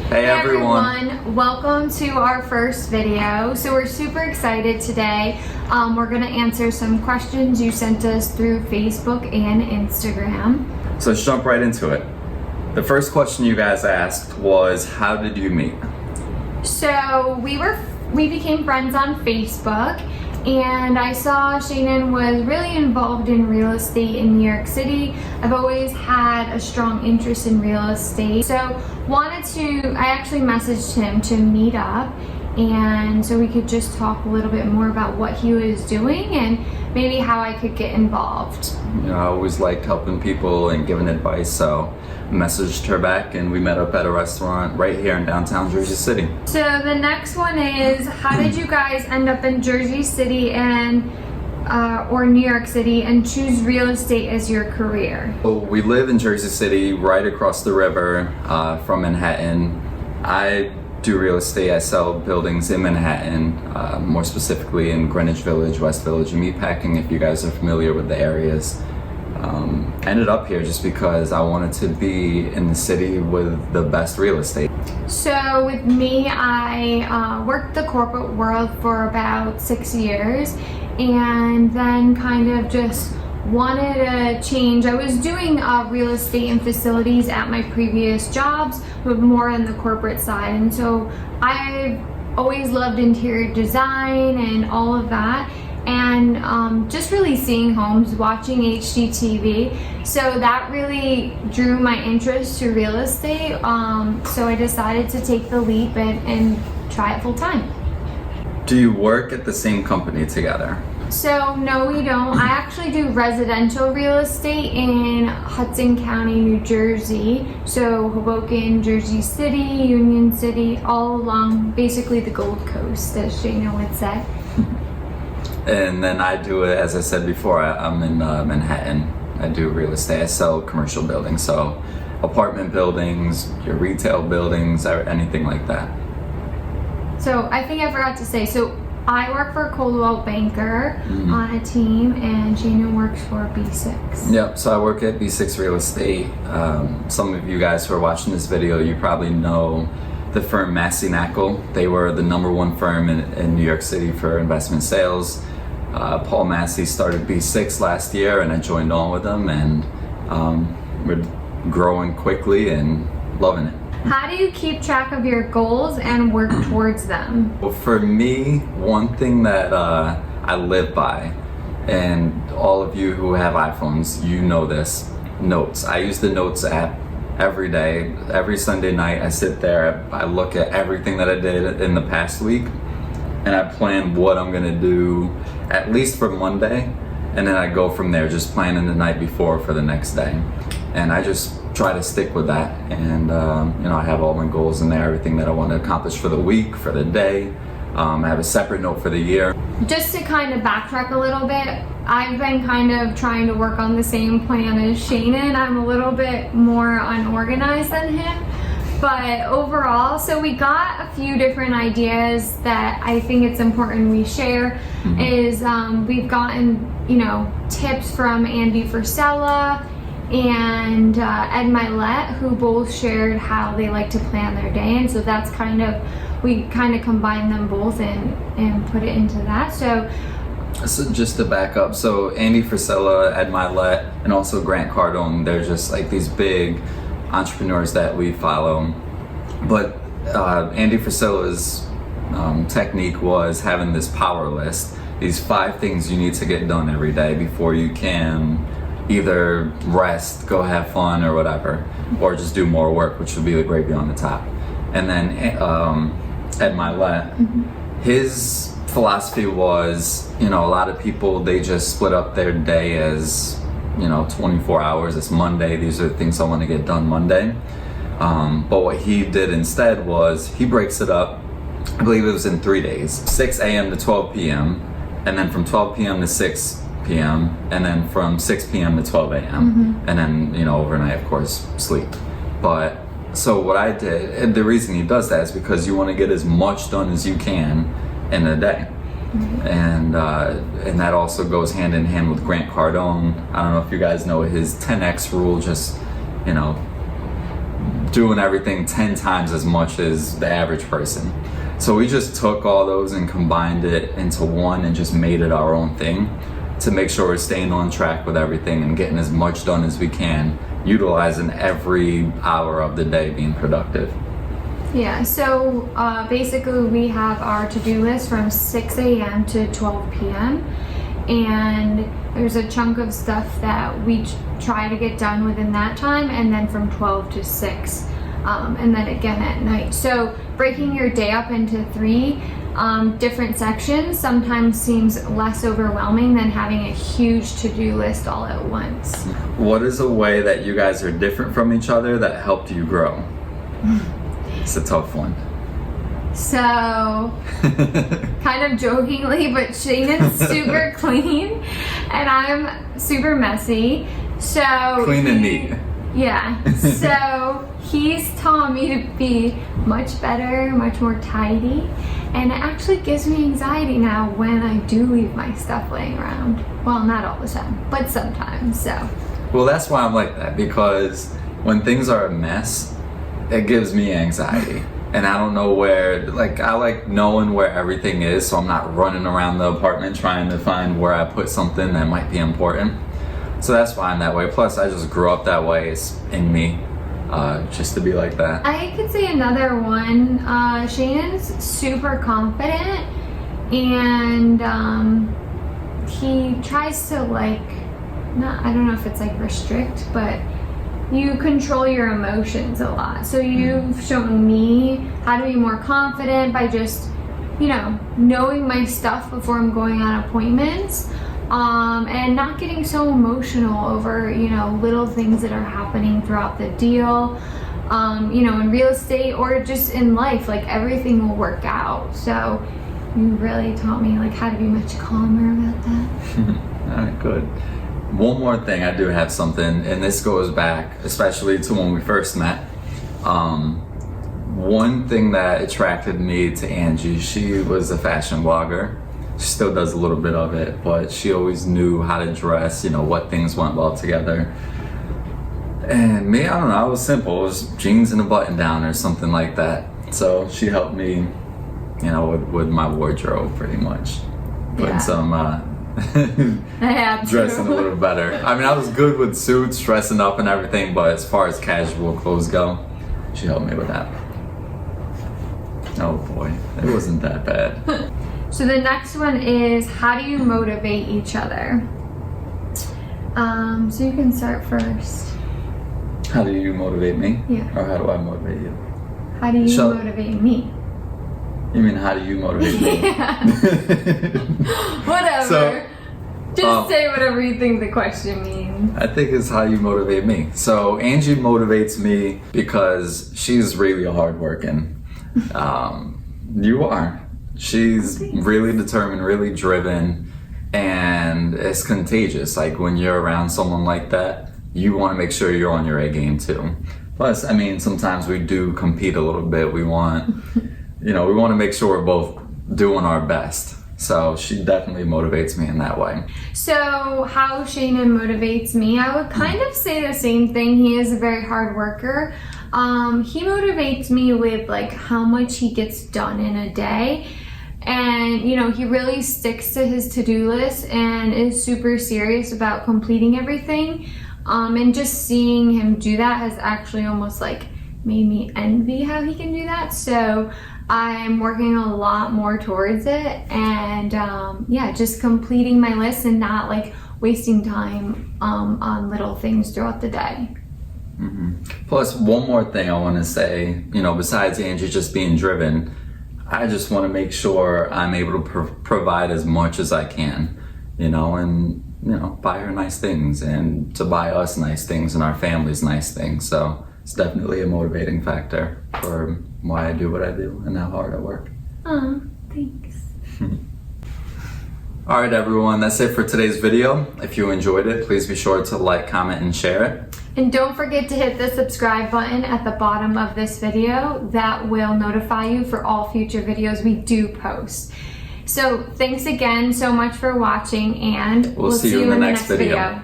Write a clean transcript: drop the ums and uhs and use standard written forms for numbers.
Hey everyone, welcome to our first video. So we're super excited today. We're gonna answer some questions you sent us through Facebook and Instagram. So let's jump right into it. The first question you guys asked was, how did you meet? So we became friends on Facebook, and I saw Shaynon was really involved in real estate in New York City. I've always had a strong interest in real estate, so I actually messaged him to meet up, and so we could just talk a little bit more about what he was doing and maybe how I could get involved. You know, I always liked helping people and giving advice, so I messaged her back and we met up at a restaurant right here in downtown Jersey City. So the next one is, how did you guys end up in Jersey City or New York City and choose real estate as your career? So we live in Jersey City, right across the river from Manhattan. I do real estate. I sell buildings in Manhattan, more specifically in Greenwich Village, West Village, and Meatpacking, if you guys are familiar with the areas. Ended up here just because I wanted to be in the city with the best real estate. So with me, I worked the corporate world for about 6 years, and then kind of just wanted a change. I was doing real estate and facilities at my previous jobs, but more on the corporate side. And so I've always loved interior design and all of that, and just really seeing homes, watching HGTV. So that really drew my interest to real estate. So I decided to take the leap and try it full time. Do you work at the same company together? So no, we don't. I actually do residential real estate in Hudson County, New Jersey. So Hoboken, Jersey City, Union City, all along basically the Gold Coast, as Shaynon would say. And then I do it, as I said before, I'm in Manhattan. I do real estate. I sell commercial buildings, so apartment buildings, your retail buildings, or anything like that. So I think I forgot to say, so I work for Coldwell Banker on a team, and Shaynon works for B6. Yep, so I work at B6 Real Estate. Some of you guys who are watching this video, you probably know the firm Massey Knakkel. They were the #1 firm in New York City for investment sales. Paul Massey started B6 last year, and I joined on with them, and we're growing quickly and loving it. How do you keep track of your goals and work towards them? Well, for me, one thing that I live by, and all of you who have iPhones, you know this, notes. I use the Notes app every day. Every Sunday night, I sit there, I look at everything that I did in the past week, and I plan what I'm gonna do at least for Monday, and then I go from there, just planning the night before for the next day. And I just try to stick with that, and I have all my goals in there, everything that I want to accomplish for the week, for the day. I have a separate note for the year. Just to kind of backtrack a little bit, I've been kind of trying to work on the same plan as Shaynon. I'm a little bit more unorganized than him, but overall, so we got a few different ideas that I think it's important we share. Is we've gotten tips from Andy Frisella and Ed Milet, who both shared how they like to plan their day, and so that's we kind of combine them both and put it into that. So just to back up, so Andy Frisella, Ed Milet, and also Grant Cardone, they're just like these big entrepreneurs that we follow. But Andy Frisella's technique was having this power list, these 5 things you need to get done every day before you can either rest, go have fun or whatever, or just do more work, which would be the gravy on the top. And then Ed Milet, his philosophy was, a lot of people, they just split up their day as, 24 hours. It's Monday, these are the things I want to get done Monday. But what he did instead was he breaks it up, I believe it was in 3 days, 6 a.m. to 12 p.m., and then from 12 p.m. to 6 p.m., and then from 6 p.m. to 12 a.m., and then, overnight, of course, sleep. But so what I did, and the reason he does that is because you want to get as much done as you can in a day. And that also goes hand in hand with Grant Cardone. I don't know if you guys know his 10x rule, just doing everything 10 times as much as the average person. So we just took all those and combined it into one and just made it our own thing to make sure we're staying on track with everything and getting as much done as we can, utilizing every hour of the day being productive. Yeah, so basically we have our to-do list from 6 a.m. to 12 p.m. and there's a chunk of stuff that we try to get done within that time, and then from 12 to 6, and then again at night. So breaking your day up into 3 different sections sometimes seems less overwhelming than having a huge to-do list all at once. What is a way that you guys are different from each other that helped you grow? It's a tough one. So, kind of jokingly, but Shaynon's super clean and I'm super messy. So clean and neat. Yeah. So he's taught me to be much better, much more tidy, and it actually gives me anxiety now when I do leave my stuff laying around. Well, not all the time, but sometimes. So. Well, that's why I'm like that, because when things are a mess, it gives me anxiety. And I don't know where, like, I like knowing where everything is, so I'm not running around the apartment trying to find where I put something that might be important. So that's why I'm that way. Plus, I just grew up that way. It's in me, just to be like that. I could say another one. Shaynon's super confident, and he tries to, like, I don't know if it's like restrict, but you control your emotions a lot. So you've shown me how to be more confident by just, knowing my stuff before I'm going on appointments, and not getting so emotional over, little things that are happening throughout the deal, in real estate or just in life. Like, everything will work out. So you really taught me, like, how to be much calmer about that. All right, good. One more thing, I do have something, and this goes back especially to when we first met. One thing that attracted me to Angie, she was a fashion blogger. She still does a little bit of it, but she always knew how to dress, what things went well together. And me, I don't know, I was simple. It was jeans and a button down or something like that. So she helped me, with my wardrobe pretty much. Putting some dressing a little better. I mean, I was good with suits, dressing up and everything, but as far as casual clothes go, she helped me with that. Oh boy, it wasn't that bad. So the next one is, how do you motivate each other? So you can start first. How do you motivate me? Yeah. Or how do I motivate you? How do you motivate me? You mean, how do you motivate me? Yeah. Whatever. So, just say whatever you think the question means. I think it's how you motivate me. So Angie motivates me because she's really hardworking. You are. She's really determined, really driven, and it's contagious. Like, when you're around someone like that, you want to make sure you're on your A game too. Plus, I mean, sometimes we do compete a little bit. We want, we want to make sure we're both doing our best. So she definitely motivates me in that way. So how Shaynon motivates me, I would kind of say the same thing. He is a very hard worker. He motivates me with, like, how much he gets done in a day. And, he really sticks to his to-do list and is super serious about completing everything. And just seeing him do that has actually almost, like, made me envy how he can do that. So I'm working a lot more towards it, and just completing my list and not, like, wasting time on little things throughout the day. Mm-hmm. Plus, one more thing I want to say, besides Angie just being driven, I just want to make sure I'm able to provide as much as I can, and buy her nice things, and to buy us nice things and our families nice things. So it's definitely a motivating factor for why I do what I do and how hard I work. Oh, thanks. All right, everyone, that's it for today's video. If you enjoyed it, please be sure to like, comment, and share it. And don't forget to hit the subscribe button at the bottom of this video. That will notify you for all future videos we do post. So thanks again so much for watching, and we'll see you in the next video.